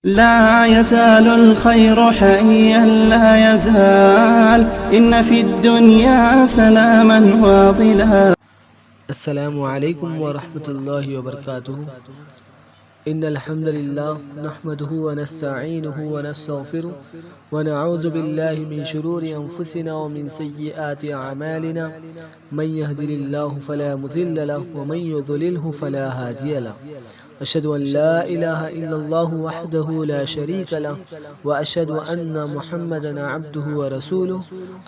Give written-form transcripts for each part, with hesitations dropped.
لا يزال الخير حيا لا يزال إن في الدنيا سلاما واضلا. السلام علیکم ورحمۃ اللہ وبرکاتہ. ان الحمد للہ نحمده ونستعینه ونستغفره ونعوذ باللہ من شرور انفسنا ومن سیئات اعمالنا من يهد الله فلا مضل له ومن يضلله فلا هادي له. اشهد ان لا اله الا الله وحده لا شريك له واشهد ان محمدا عبده ورسوله.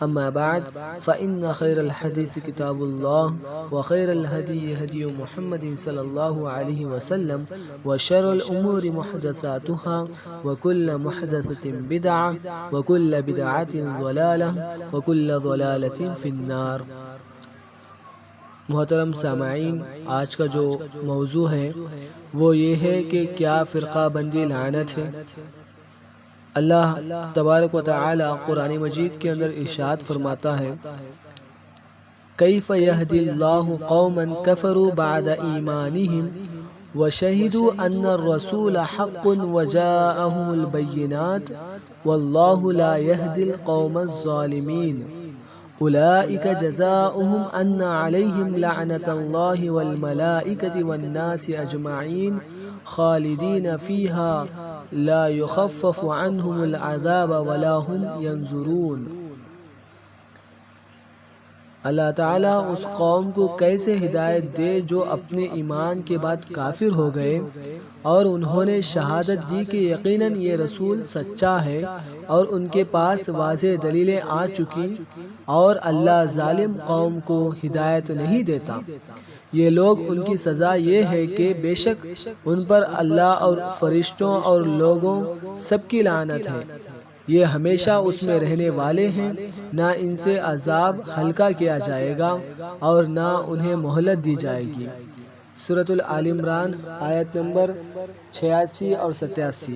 اما بعد فان خير الحديث كتاب الله وخير الهدي هدي محمد صلى الله عليه وسلم وشر الامور محدثاتها وكل محدثة بدعة وكل بدعة ضلالة وكل ضلالة في النار. محترم سامعین، آج کا جو موضوع ہے وہ یہ ہے کہ کیا فرقہ بندی لعنت ہے. اللہ تبارک و تعالی قرآن مجید کے اندر ارشاد فرماتا ہے: کیف یہدی اللہ قوما کفروا بعد ایمانہم وشہدوا ان الرسول حق وجاءهم البینات واللہ لا یہدی القوم الظالمین. اولئک جزاؤہم ان علیہم لعنت اللہ والملائکۃ والناس اجمعین خالدین فیہا لا یخفف عنہم العذاب ولا ہم ینظرون. اللہ تعالیٰ اس قوم کو کیسے ہدایت دے جو اپنے ایمان کے بعد کافر ہو گئے اور انہوں نے شہادت دی کہ یقیناً یہ رسول سچا ہے اور ان کے پاس واضح دلیلیں آ چکی، اور اللہ ظالم قوم کو ہدایت نہیں دیتا. یہ لوگ، ان کی سزا یہ ہے کہ بے شک ان پر اللہ اور فرشتوں اور لوگوں سب کی لعنت ہے. یہ ہمیشہ اس میں رہنے والے ہیں، نہ ان سے عذاب ہلکا کیا جائے گا اور نہ انہیں مہلت دی جائے گی. سورۃ آل عمران آیت نمبر 86 اور 87.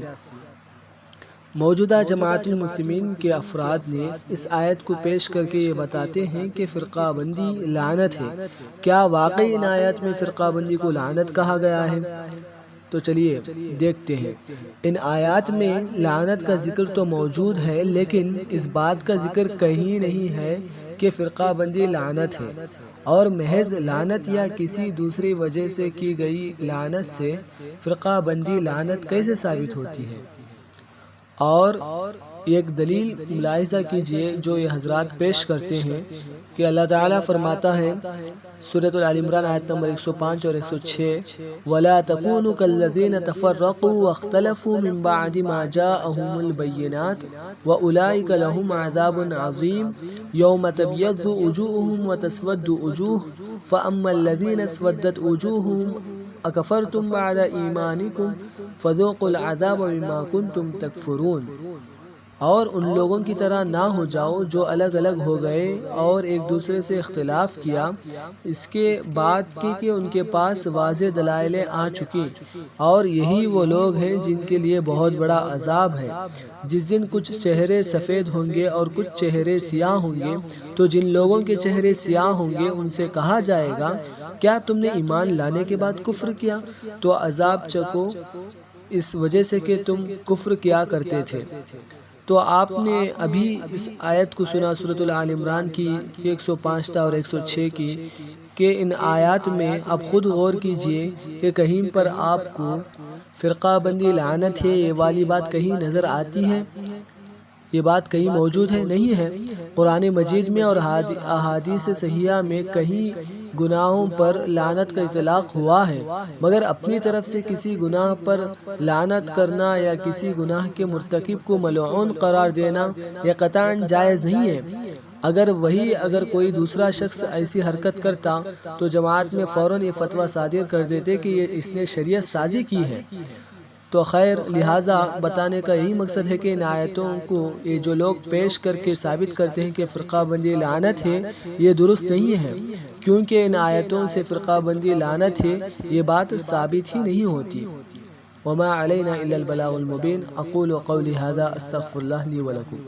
موجودہ جماعت المسلمین کے افراد نے اس آیت کو پیش کر کے یہ بتاتے ہیں کہ فرقہ بندی لعنت ہے. کیا واقعی ان آیات میں فرقہ بندی کو لعنت کہا گیا ہے؟ تو چلیے دیکھتے ہیں. ان آیات میں لعنت کا ذکر تو موجود ہے، لیکن اس بات کا ذکر کہیں نہیں ہے کہ فرقہ بندی لعنت ہے، اور محض لعنت یا کسی دوسری وجہ سے کی گئی لعنت سے فرقہ بندی لعنت کیسے ثابت ہوتی ہے. اور ایک دلیل ملاحظہ کیجئے جو یہ حضرات پیش کرتے ہیں کہ اللہ تعالیٰ فرماتا ہے سورۃ آل عمران آیت نمبر 105 اور 106: وَلَا تَكُونُوا كَالَّذِينَ تَفَرَّقُوا وَاخْتَلَفُوا مِن بَعْدِ مَا جَاءَهُمُ الْبَيِّنَاتُ وَأُولَئِكَ لَهُمْ عَذَابٌ عَظِيمٌ يَوْمَ تَبْيَضُّ وُجُوهٌ وَتَسْوَدُّ وُجُوهٌ فَأَمَّا الَّذِينَ اسْوَدَّتْ وُجُوهُهُمْ أَكَفَرْتُمْ بَعْدَ إِيمَانِكُمْ فَذُوقُوا الْعَذَابَ بِمَا كُنْتُمْ تَكْفُرُونَ. اور ان لوگوں کی طرح نہ ہو جاؤ جو الگ الگ ہو گئے اور ایک دوسرے سے اختلاف کیا اس کے بعد کہ ان کے پاس واضح دلائلیں آ چکی، اور یہی وہ لوگ ہیں جن کے لیے بہت بڑا عذاب ہے. جس دن کچھ چہرے سفید ہوں گے اور کچھ چہرے سیاہ ہوں گے، تو جن لوگوں کے چہرے سیاہ ہوں گے ان سے کہا جائے گا کیا تم نے ایمان لانے کے بعد کفر کیا؟ تو عذاب چکو اس وجہ سے کہ تم کفر کیا کرتے تھے. تو آپ نے ابھی اس آیت کو سنا سورۃ آل عمران کی 105 اور 106 کی، کہ ان آیات میں اب خود غور کیجئے کہ کہیں پر آپ کو فرقہ بندی لعنت ہے یہ والی بات کہیں نظر آتی ہے؟ یہ بات کہیں موجود ہے؟ نہیں ہے. قرآن مجید میں اور احادیث صحیحہ میں کہیں گناہوں پر لعنت کا اطلاق ہوا ہے، مگر اپنی طرف سے کسی گناہ پر لعنت کرنا یا کسی گناہ کے مرتکب کو ملعون قرار دینا یہ قطعاً جائز نہیں ہے. اگر کوئی دوسرا شخص ایسی حرکت کرتا تو جماعت میں فوراً یہ فتویٰ صادر کر دیتے کہ اس نے شریعت سازی کی ہے. تو خیر، لہٰذا بتانے کا یہی مقصد ہے کہ ان آیتوں کو یہ جو لوگ پیش کر کے ثابت کرتے ہیں کہ فرقہ بندی لعنت ہے، یہ درست نہیں ہے، کیونکہ ان آیتوں سے فرقہ بندی لعنت ہے یہ بات ثابت ہی نہیں ہوتی. وما علینا الا البلاغ المبین. اقول قولی ھذا استغفر اللہ لی ولکم.